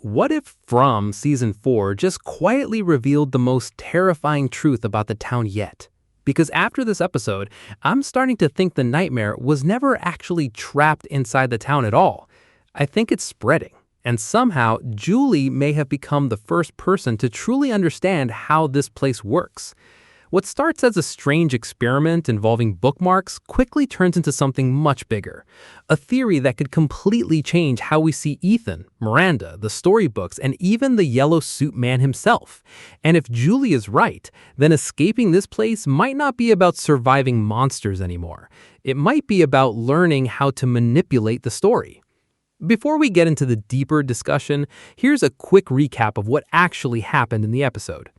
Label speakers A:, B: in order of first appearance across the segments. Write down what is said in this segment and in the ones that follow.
A: What if From Season 4 just quietly revealed the most terrifying truth about the town yet? Because after this episode, I'm starting to think the nightmare was never actually trapped inside the town at all. I think it's spreading. And somehow, Julie may have become the first person to truly understand how this place works. What starts as a strange experiment involving bookmarks quickly turns into something much bigger. A theory that could completely change how we see Ethan, Miranda, the storybooks, and even the yellow suit man himself. And if Julie is right, then escaping this place might not be about surviving monsters anymore. It might be about learning how to manipulate the story. Before we get into the deeper discussion, here's a quick recap of what actually happened in the episode.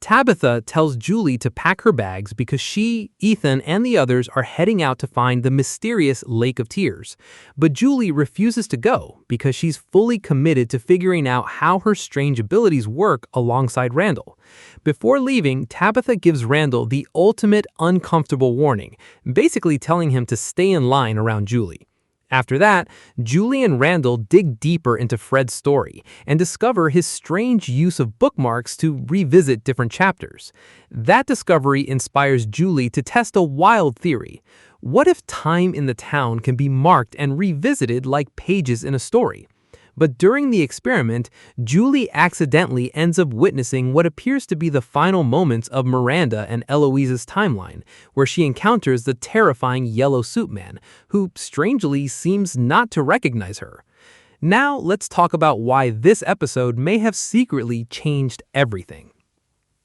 A: Tabitha tells Julie to pack her bags because she, Ethan, and the others are heading out to find the mysterious Lake of Tears. But Julie refuses to go because she's fully committed to figuring out how her strange abilities work alongside Randall. Before leaving, Tabitha gives Randall the ultimate uncomfortable warning, basically telling him to stay in line around Julie. After that, Julie and Randall dig deeper into Fred's story and discover his strange use of bookmarks to revisit different chapters. That discovery inspires Julie to test a wild theory. What if time in the town can be marked and revisited like pages in a story? But during the experiment, Julie accidentally ends up witnessing what appears to be the final moments of Miranda and Eloise's timeline, where she encounters the terrifying yellow suit man, who strangely seems not to recognize her. Now let's talk about why this episode may have secretly changed everything.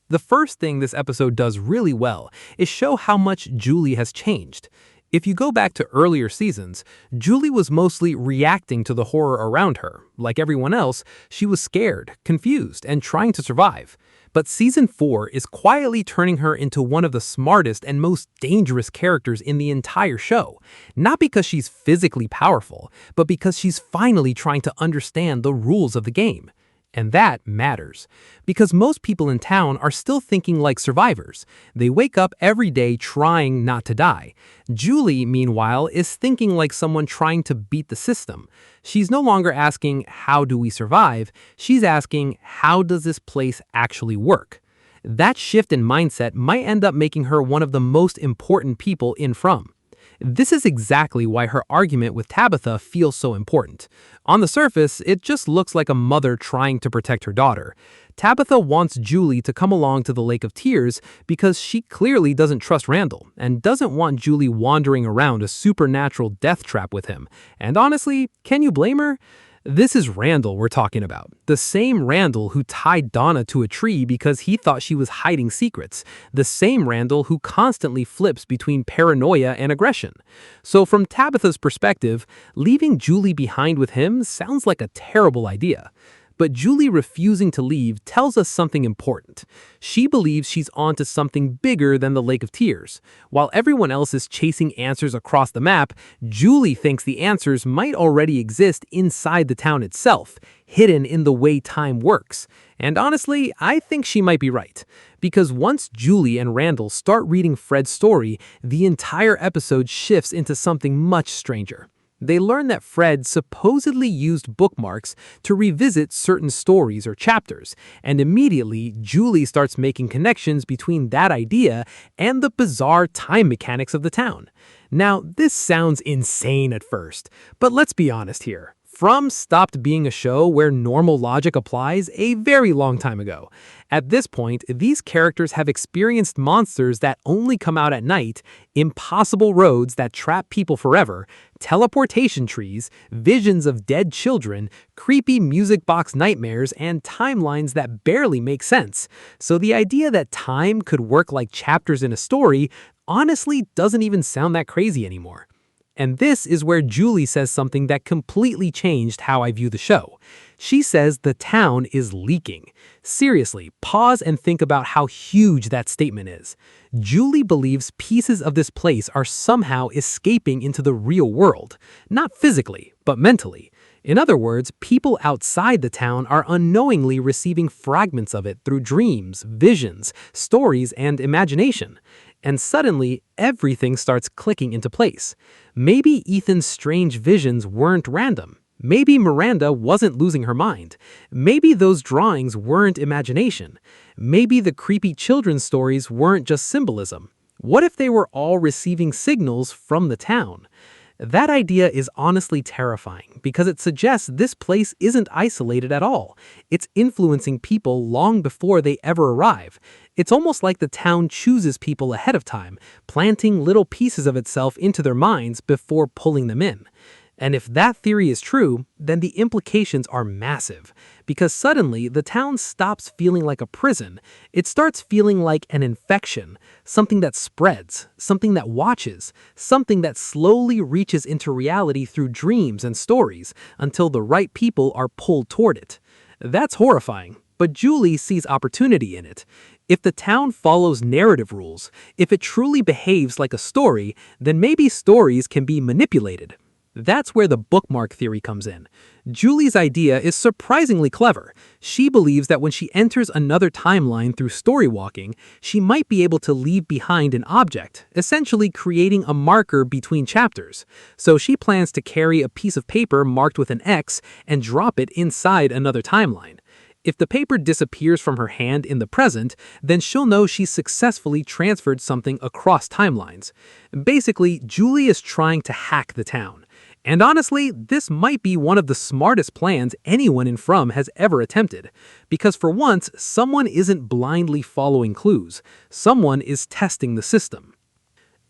A: The first thing this episode does really well is show how much Julie has changed. If you go back to earlier seasons, Julie was mostly reacting to the horror around her. Like everyone else, she was scared, confused, and trying to survive. But Season 4 is quietly turning her into one of the smartest and most dangerous characters in the entire show. Not because she's physically powerful, but because she's finally trying to understand the rules of the game. And that matters, because most people in town are still thinking like survivors. They wake up every day trying not to die. Julie, meanwhile, is thinking like someone trying to beat the system. She's no longer asking, how do we survive? She's asking, how does this place actually work? That shift in mindset might end up making her one of the most important people in From. This is exactly why her argument with Tabitha feels so important. On the surface, it just looks like a mother trying to protect her daughter. Tabitha wants Julie to come along to the Lake of Tears because she clearly doesn't trust Randall and doesn't want Julie wandering around a supernatural death trap with him. And honestly, can you blame her? This is Randall we're talking about. The same Randall who tied Donna to a tree because he thought she was hiding secrets. The same Randall who constantly flips between paranoia and aggression. So from Tabitha's perspective, leaving Julie behind with him sounds like a terrible idea. But Julie refusing to leave tells us something important. She believes she's onto something bigger than the Lake of Tears. While everyone else is chasing answers across the map, Julie thinks the answers might already exist inside the town itself, hidden in the way time works. And honestly, I think she might be right. Because once Julie and Randall start reading Fred's story, the entire episode shifts into something much stranger. They learn that Fred supposedly used bookmarks to revisit certain stories or chapters, and immediately Julie starts making connections between that idea and the bizarre time mechanics of the town. Now, this sounds insane at first, but let's be honest here. From stopped being a show where normal logic applies a very long time ago. At this point, these characters have experienced monsters that only come out at night, impossible roads that trap people forever, teleportation trees, visions of dead children, creepy music box nightmares, and timelines that barely make sense. So the idea that time could work like chapters in a story honestly doesn't even sound that crazy anymore. And this is where Julie says something that completely changed how I view the show. She says the town is leaking. Seriously, pause and think about how huge that statement is. Julie believes pieces of this place are somehow escaping into the real world. Not physically, but mentally. In other words, people outside the town are unknowingly receiving fragments of it through dreams, visions, stories, and imagination. And suddenly, everything starts clicking into place. Maybe Ethan's strange visions weren't random. Maybe Miranda wasn't losing her mind. Maybe those drawings weren't imagination. Maybe the creepy children's stories weren't just symbolism. What if they were all receiving signals from the town? That idea is honestly terrifying because it suggests this place isn't isolated at all. It's influencing people long before they ever arrive. It's almost like the town chooses people ahead of time, planting little pieces of itself into their minds before pulling them in. And if that theory is true, then the implications are massive, because suddenly the town stops feeling like a prison. It starts feeling like an infection, something that spreads, something that watches, something that slowly reaches into reality through dreams and stories until the right people are pulled toward it. That's horrifying, but Julie sees opportunity in it. If the town follows narrative rules, if it truly behaves like a story, then maybe stories can be manipulated. That's where the bookmark theory comes in. Julie's idea is surprisingly clever. She believes that when she enters another timeline through story walking, she might be able to leave behind an object, essentially creating a marker between chapters. So she plans to carry a piece of paper marked with an X and drop it inside another timeline. If the paper disappears from her hand in the present, then she'll know she's successfully transferred something across timelines. Basically, Julie is trying to hack the town. And honestly, this might be one of the smartest plans anyone in From has ever attempted. Because for once, someone isn't blindly following clues. Someone is testing the system.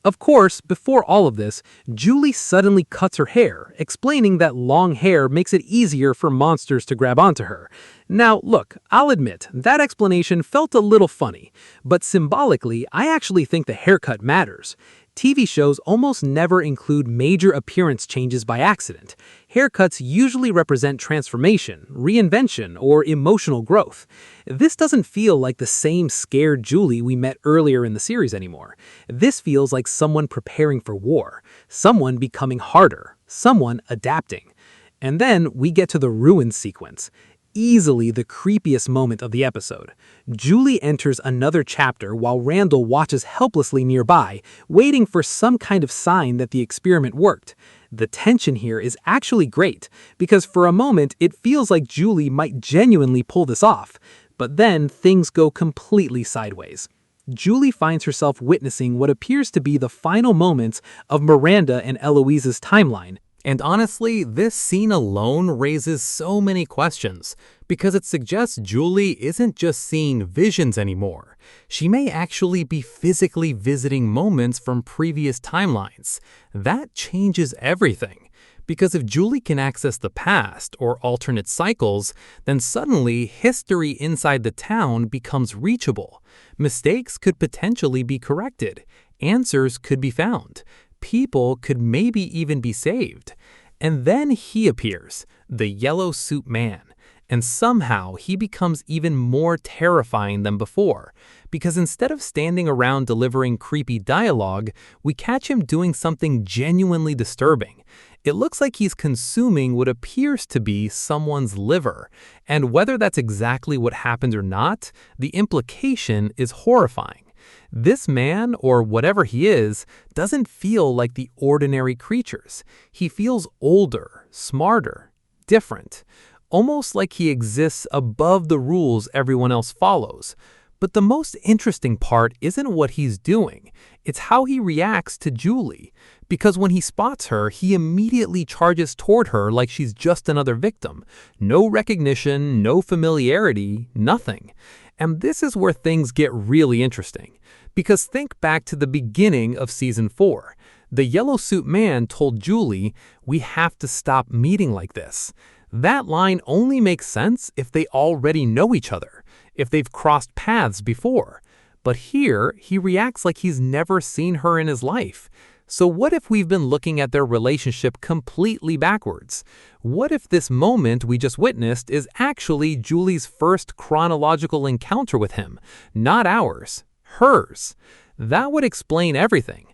A: Of course, before all of this, Julie suddenly cuts her hair, explaining that long hair makes it easier for monsters to grab onto her. Now, look, I'll admit, that explanation felt a little funny, but symbolically, I actually think the haircut matters. TV shows almost never include major appearance changes by accident. Haircuts usually represent transformation, reinvention, or emotional growth. This doesn't feel like the same scared Julie we met earlier in the series anymore. This feels like someone preparing for war, someone becoming harder, someone adapting. And then we get to the ruin sequence. Easily the creepiest moment of the episode. Julie enters another chapter while Randall watches helplessly nearby, waiting for some kind of sign that the experiment worked. The tension here is actually great, because for a moment it feels like Julie might genuinely pull this off, but then things go completely sideways. Julie finds herself witnessing what appears to be the final moments of Miranda and Eloise's timeline. And honestly, this scene alone raises so many questions, because it suggests Julie isn't just seeing visions anymore. She may actually be physically visiting moments from previous timelines. That changes everything. Because if Julie can access the past or alternate cycles, then suddenly history inside the town becomes reachable. Mistakes could potentially be corrected. Answers could be found. People could maybe even be saved. And then he appears, the yellow suit man. And somehow he becomes even more terrifying than before, because instead of standing around delivering creepy dialogue, we catch him doing something genuinely disturbing. It looks like he's consuming what appears to be someone's liver, and whether that's exactly what happened or not, the implication is horrifying. This man, or whatever he is, doesn't feel like the ordinary creatures. He feels older, smarter, different, almost like he exists above the rules everyone else follows. But the most interesting part isn't what he's doing, it's how he reacts to Julie. Because when he spots her, he immediately charges toward her like she's just another victim. No recognition, no familiarity, nothing. And this is where things get really interesting. Because think back to the beginning of Season 4. The yellow suit man told Julie, "We have to stop meeting like this." That line only makes sense if they already know each other, if they've crossed paths before. But here, he reacts like he's never seen her in his life. So what if we've been looking at their relationship completely backwards? What if this moment we just witnessed is actually Julie's first chronological encounter with him, not ours, hers? That would explain everything.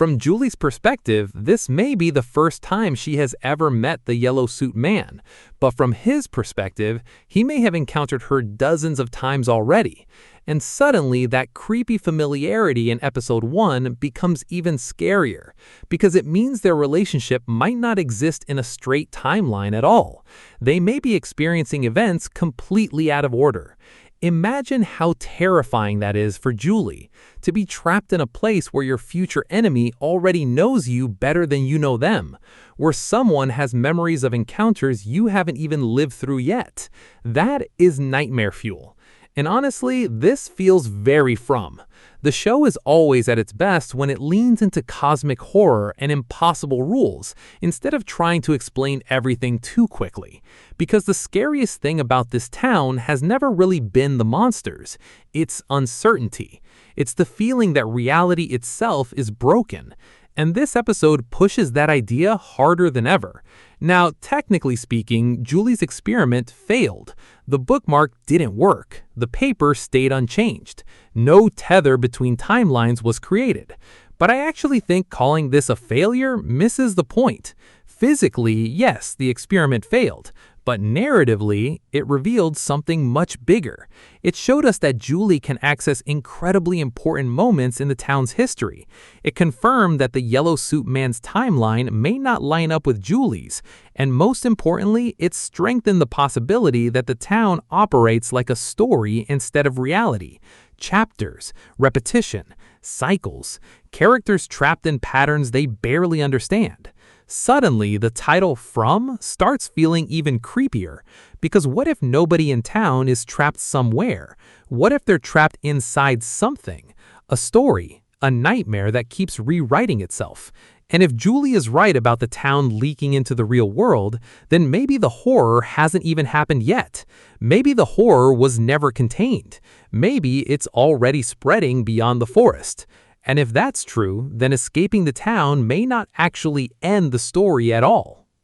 A: From Julie's perspective, this may be the first time she has ever met the yellow suit man, but from his perspective, he may have encountered her dozens of times already. And suddenly, that creepy familiarity in episode 1 becomes even scarier, because it means their relationship might not exist in a straight timeline at all. They may be experiencing events completely out of order. Imagine how terrifying that is for Julie, to be trapped in a place where your future enemy already knows you better than you know them, where someone has memories of encounters you haven't even lived through yet. That is nightmare fuel. And honestly, this feels very From. The show is always at its best when it leans into cosmic horror and impossible rules, instead of trying to explain everything too quickly. Because the scariest thing about this town has never really been the monsters. It's uncertainty. It's the feeling that reality itself is broken. And this episode pushes that idea harder than ever. Now, technically speaking, Julie's experiment failed. The bookmark didn't work. The paper stayed unchanged. No tether between timelines was created. But I actually think calling this a failure misses the point. Physically, yes, the experiment failed. But narratively, it revealed something much bigger. It showed us that Julie can access incredibly important moments in the town's history. It confirmed that the yellow suit man's timeline may not line up with Julie's. And most importantly, it strengthened the possibility that the town operates like a story instead of reality. Chapters, repetition, cycles, characters trapped in patterns they barely understand. Suddenly, the title From starts feeling even creepier, because what if nobody in town is trapped somewhere? What if they're trapped inside something? A story, a nightmare that keeps rewriting itself. And if Julie is right about the town leaking into the real world, then maybe the horror hasn't even happened yet. Maybe the horror was never contained. Maybe it's already spreading beyond the forest. And if that's true, then escaping the town may not actually end the story at all.